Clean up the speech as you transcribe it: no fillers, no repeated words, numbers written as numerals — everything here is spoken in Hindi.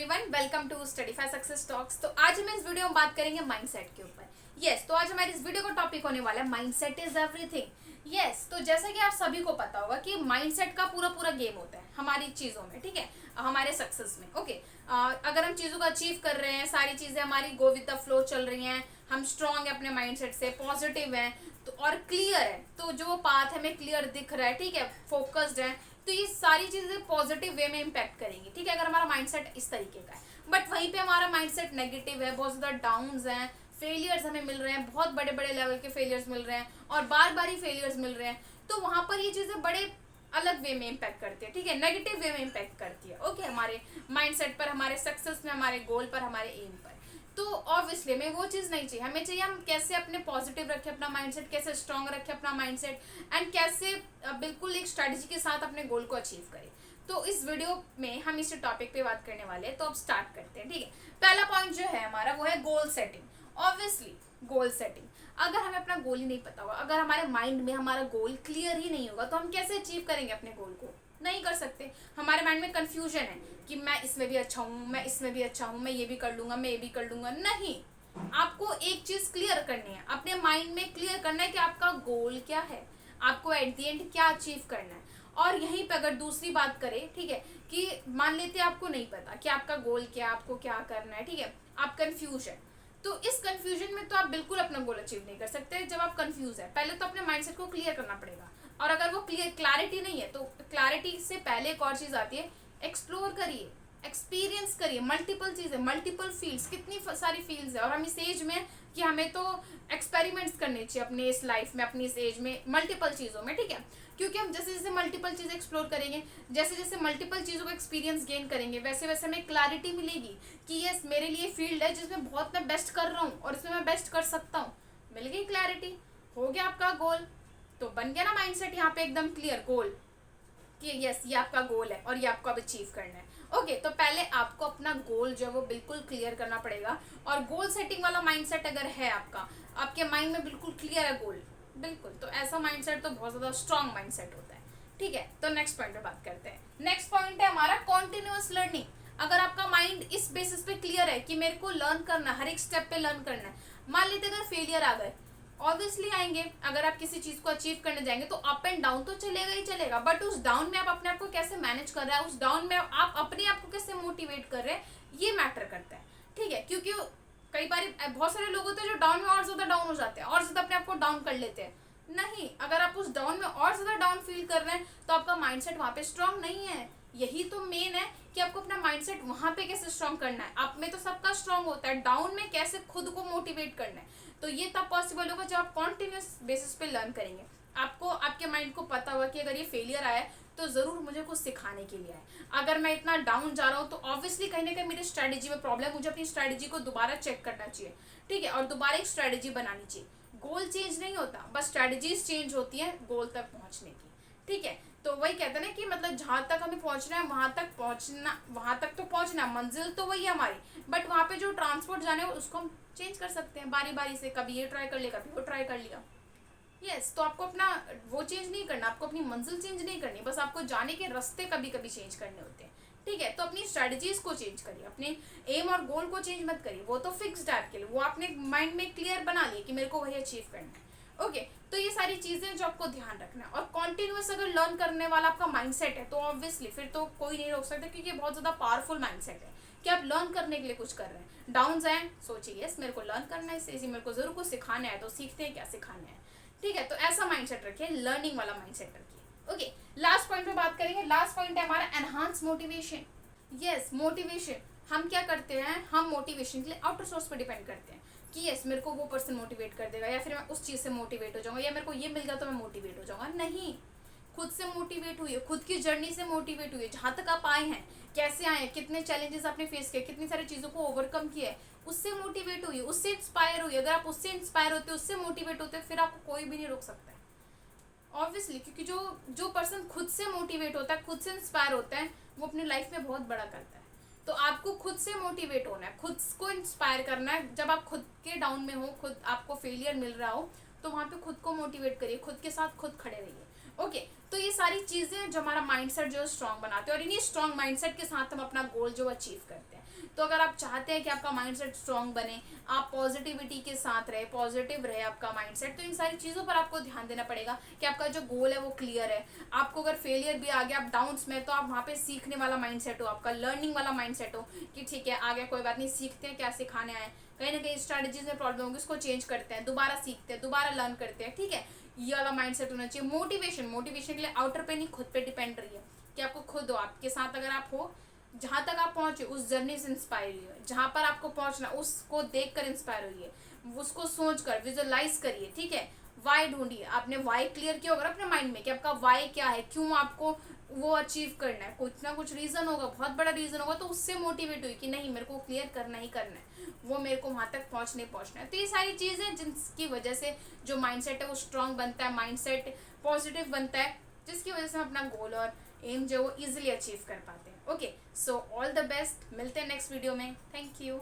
Everyone, welcome to Studify success talks. तो आज हम इस वीडियो में बात करेंगे माइंडसेट के ऊपर। तो आज हमारी इस वीडियो का टॉपिक होने वाला है माइंडसेट इज एवरीथिंग। तो जैसा कि आप सभी को पता होगा कि माइंडसेट का पूरा पूरा गेम होता है हमारी चीजों में, ठीक है, हमारे सक्सेस में। अगर हम चीजों को अचीव कर रहे हैं, सारी चीजें हमारी गो विद द फ्लो चल रही हैं, हम स्ट्रांग है अपने माइंडसेट से, पॉजिटिव है तो और क्लियर है, तो जो पाथ हमें क्लियर दिख रहा है, ठीक है, फोकस्ड है, तो ये सारी चीजें पॉजिटिव वे में इम्पैक्ट करेंगी, ठीक है, अगर हमारा माइंडसेट इस तरीके का है। बट वहीं पे हमारा माइंडसेट नेगेटिव है, बहुत ज्यादा डाउन्स हैं, फेलियर्स हमें मिल रहे हैं, बहुत बड़े बड़े लेवल के फेलियर्स मिल रहे हैं और बार बार ही फेलियर्स मिल रहे हैं, तो वहां पर ये चीजें बड़े अलग वे में इम्पैक्ट करती है, ठीक है, नेगेटिव वे में इम्पैक्ट करती है। हमारे माइंडसेट पर, हमारे सक्सेस में, हमारे गोल पर, हमारे एम पर। तो ऑब्वियसली हमें वो चीज़ नहीं चाहिए। हमें चाहिए हम कैसे अपने पॉजिटिव रखें अपना माइंडसेट, कैसे स्ट्रांग रखें अपना माइंडसेट, एंड कैसे बिल्कुल एक स्ट्रेटजी के साथ अपने गोल को अचीव करें। तो इस वीडियो में हम इस टॉपिक पे बात करने वाले हैं, तो अब स्टार्ट करते हैं, ठीक है। पहला पॉइंट जो है हमारा वो है goal setting. Obviously goal setting, अगर हमें अपना गोल ही नहीं पता होगा, अगर हमारे माइंड में हमारा गोल क्लियर ही नहीं होगा, तो हम कैसे अचीव करेंगे अपने गोल को? नहीं कर सकते। हमारे माइंड में कंफ्यूजन है कि मैं इसमें भी अच्छा हूँ, मैं इसमें भी अच्छा हूँ, मैं ये भी कर लूंगा, मैं ये भी कर लूंगा। नहीं, आपको एक चीज क्लियर करनी है, अपने माइंड में क्लियर करना है कि आपका गोल क्या है, आपको एट द एंड क्या अचीव करना है। और यहीं पे अगर दूसरी बात करें, ठीक है, कि मान लेते हैं आपको नहीं पता कि आपका गोल क्या, आपको क्या करना है, ठीक है, आप कंफ्यूज है, तो इस कंफ्यूजन में तो आप बिल्कुल अपना गोल अचीव नहीं कर सकते। जब आप कंफ्यूज है, पहले तो अपने माइंडसेट को क्लियर करना पड़ेगा, और अगर वो क्लैरिटी नहीं है, तो क्लैरिटी से पहले एक और चीज आती है, एक्सप्लोर करिए, एक्सपीरियंस करिए, मल्टीपल चीजें, मल्टीपल फील्ड्स, कितनी सारी फील्ड्स है, और हम इस एज में कि हमें तो एक्सपेरिमेंट्स करने चाहिए अपने इस लाइफ में, अपनी इस एज में, मल्टीपल चीजों में, ठीक है, क्योंकि हम जैसे जैसे मल्टीपल चीजें एक्सप्लोर करेंगे, जैसे जैसे मल्टीपल चीजों को एक्सपीरियंस गेन करेंगे, वैसे वैसे हमें क्लैरिटी मिलेगी कि यस, मेरे लिए फील्ड है जिसमें बहुत मैं बेस्ट कर रहा हूँ और इसमें मैं बेस्ट कर सकता हूँ। मिल गई क्लैरिटी, हो गया आपका गोल, तो बन गया ना माइंडसेट यहाँ पे एकदम क्लियर गोल कि यस, ये आपका गोल है और ये आपको अब अचीव करना है। तो पहले आपको अपना गोल जो है वो बिल्कुल क्लियर करना पड़ेगा, और गोल सेटिंग वाला माइंडसेट अगर है आपका, आपके माइंड में बिल्कुल क्लियर है गोल, बिल्कुल, तो ऐसा माइंडसेट तो बहुत ज्यादा स्ट्रांग माइंडसेट होता है, ठीक है। तो नेक्स्ट पॉइंट पे बात करते हैं। नेक्स्ट पॉइंट है हमारा कॉन्टिन्यूअस लर्निंग। अगर आपका माइंड इस बेसिस पे क्लियर है कि मेरे को लर्न करना है, हर एक स्टेप पे लर्न करना है, मान लेते अगर फेलियर आ गए, ऑब्वियसली आएंगे, अगर आप किसी चीज को अचीव करने जाएंगे तो अप एंड डाउन तो चलेगा ही चलेगा, बट उस डाउन में आप अपने आप को कैसे मैनेज कर रहे हैं, उस डाउन में आप अपने आप को कैसे मोटिवेट कर रहे हैं, ये मैटर करता है, ठीक है। क्योंकि कई बार बहुत सारे लोग होते हैं जो डाउन में और ज्यादा डाउन हो जाते हैं और ज्यादा अपने आप को डाउन कर लेते हैं। नहीं, अगर आप उस डाउन में और ज्यादा डाउन फील कर रहे हैं तो आपका माइंडसेट वहां पे स्ट्रांग नहीं है। यही तो मेन है कि आपको अपना माइंडसेट वहां पे कैसे स्ट्रांग करना है। आप में तो सबका स्ट्रांग होता है, डाउन में कैसे खुद को मोटिवेट करना है, तो ये तब पॉसिबल होगा जब आप कॉन्टिन्यूस बेसिस पे लर्न करेंगे। आपको आपके माइंड को पता होगा कि अगर ये फेलियर आया है तो जरूर मुझे कुछ सिखाने के लिए आए। अगर मैं इतना डाउन जा रहा हूँ तो ऑब्वियसली कहीं ना कहीं मेरी स्ट्रेटेजी में प्रॉब्लम, मुझे अपनी स्ट्रेटेजी को दोबारा चेक करना चाहिए, ठीक है, और दोबारा एक स्ट्रेटेजी बनानी चाहिए। गोल चेंज नहीं होता, बस स्ट्रेटेजीज चेंज होती है गोल तक पहुंचने की, ठीक है। तो वही कहते हैं ना कि मतलब जहां तक हमें पहुंचना है वहां तक तो पहुंचना, मंजिल तो वही है हमारी, बट वहां पे जो ट्रांसपोर्ट जाने है उसको हम चेंज कर सकते हैं बारी बारी से, कभी ये ट्राई कर लिया, कभी वो ट्राई कर लिया। तो आपको अपना वो चेंज नहीं करना, आपको अपनी मंजिल चेंज नहीं करनी, बस आपको जाने के रास्ते कभी कभी चेंज करने होते हैं, ठीक है। तो अपनी स्ट्रेटजीज को चेंज करिए, अपने एम और गोल को चेंज मत करिए, वो तो फिक्स्ड है आपके लिए, वो आपने माइंड में क्लियर बना लिया कि मेरे को वही अचीव करना है। तो ये सारी चीजें जो आपको ध्यान रखना है, और कॉन्टिन्यूस अगर लर्न करने वाला आपका माइंडसेट है तो ऑब्वियसली फिर तो कोई नहीं रोक सकता, क्योंकि बहुत ज्यादा पावरफुल माइंडसेट है कि आप लर्न करने के लिए कुछ कर रहे हैं। डाउन आए, सोचिए यस, मेरे को लर्न करना है, इसे मेरे को जरूर कुछ सिखाना है, तो सीखते हैं क्या सिखाना है, ठीक है। तो ऐसा माइंडसेट रखिए, लर्निंग वाला माइंडसेट रखिए। लास्ट पॉइंट पे बात करेंगे। लास्ट पॉइंट है हमारा एनहांस मोटिवेशन। मोटिवेशन हम क्या करते हैं, हम मोटिवेशन के लिए आउटर सोर्स पर डिपेंड करते हैं कि यस, मेरे को वो पर्सन मोटिवेट कर देगा, या फिर मैं उस चीज से मोटिवेट हो जाऊंगा, या मेरे को ये मिल गया तो मैं मोटिवेट हो जाऊंगा। नहीं, खुद से मोटिवेट हुई, खुद की जर्नी से मोटिवेट हुई, जहां तक आप आए हैं, कैसे आए हैं, कितने चैलेंजेस आपने फेस किए, कितनी सारी चीजों को ओवरकम किया है, उससे मोटिवेट हुई, उससे इंस्पायर हुई। अगर आप उससे इंस्पायर होते, उससे मोटिवेट होते, फिर आपको कोई भी नहीं रोक सकता है, ऑब्वियसली, क्योंकि जो पर्सन खुद से मोटिवेट होता है, खुद से इंस्पायर होता है, वो अपनी लाइफ में बहुत बड़ा करता है। तो आपको खुद से मोटिवेट होना है, खुद को इंस्पायर करना है। जब आप खुद के डाउन में हो, खुद आपको फेलियर मिल रहा हो, तो वहां पे खुद को मोटिवेट करिए, खुद के साथ खुद खड़े रहिए। ओके तो ये सारी चीज़ें जो हमारा माइंडसेट जो स्ट्रांग बनाते हैं और इन्हीं स्ट्रांग माइंडसेट के साथ हम अपना गोल जो अचीव करते हैं। तो अगर आप चाहते हैं कि आपका माइंडसेट स्ट्रांग बने, आप पॉजिटिविटी के साथ रहे, पॉजिटिव रहे आपका माइंडसेट, तो इन सारी चीज़ों पर आपको ध्यान देना पड़ेगा कि आपका जो गोल है वो क्लियर है। आपको अगर फेलियर भी आ गया, आप डाउन्स में, तो आप वहाँ पे सीखने वाला माइंडसेट हो, आपका लर्निंग वाला माइंडसेट हो कि ठीक है आ गया कोई बात नहीं, सीखते हैं क्या सिखाने आए, कहीं ना कहीं स्ट्रैटेजीज में प्रॉब्लम होगी उसको चेंज करते हैं, दोबारा सीखते हैं, दोबारा लर्न करते हैं, ठीक है। ये वाला माइंडसेट होना चाहिए। मोटिवेशन के लिए आउटर पे नहीं खुद पे डिपेंड रही है कि आपको खुद हो, आपके साथ अगर आप हो, जहाँ तक आप पहुंचे उस जर्नी से इंस्पायर हुई, जहाँ पर आपको पहुंचना उसको देख कर इंस्पायर हुई है, उसको सोच कर विजुअलाइज करिए, ठीक है। वाई ढूंढिए, आपने वाई क्लियर किया होगा अपने माइंड में कि आपका वाई क्या है, क्यों आपको वो अचीव करना है, कुछ ना कुछ रीजन होगा, बहुत बड़ा रीजन होगा, तो उससे मोटिवेट हुई कि नहीं मेरे को क्लियर करना ही करना है, वो मेरे को वहां तक पहुंचना है। तो ये सारी चीजें जिनकी वजह से जो माइंडसेट है वो स्ट्रांग बनता है, माइंडसेट पॉजिटिव बनता है, जिसकी वजह से हम अपना गोल और एम जो वो इजिली अचीव कर पाते हैं। Okay so all the best, मिलते हैं नेक्स्ट वीडियो में, थैंक यू।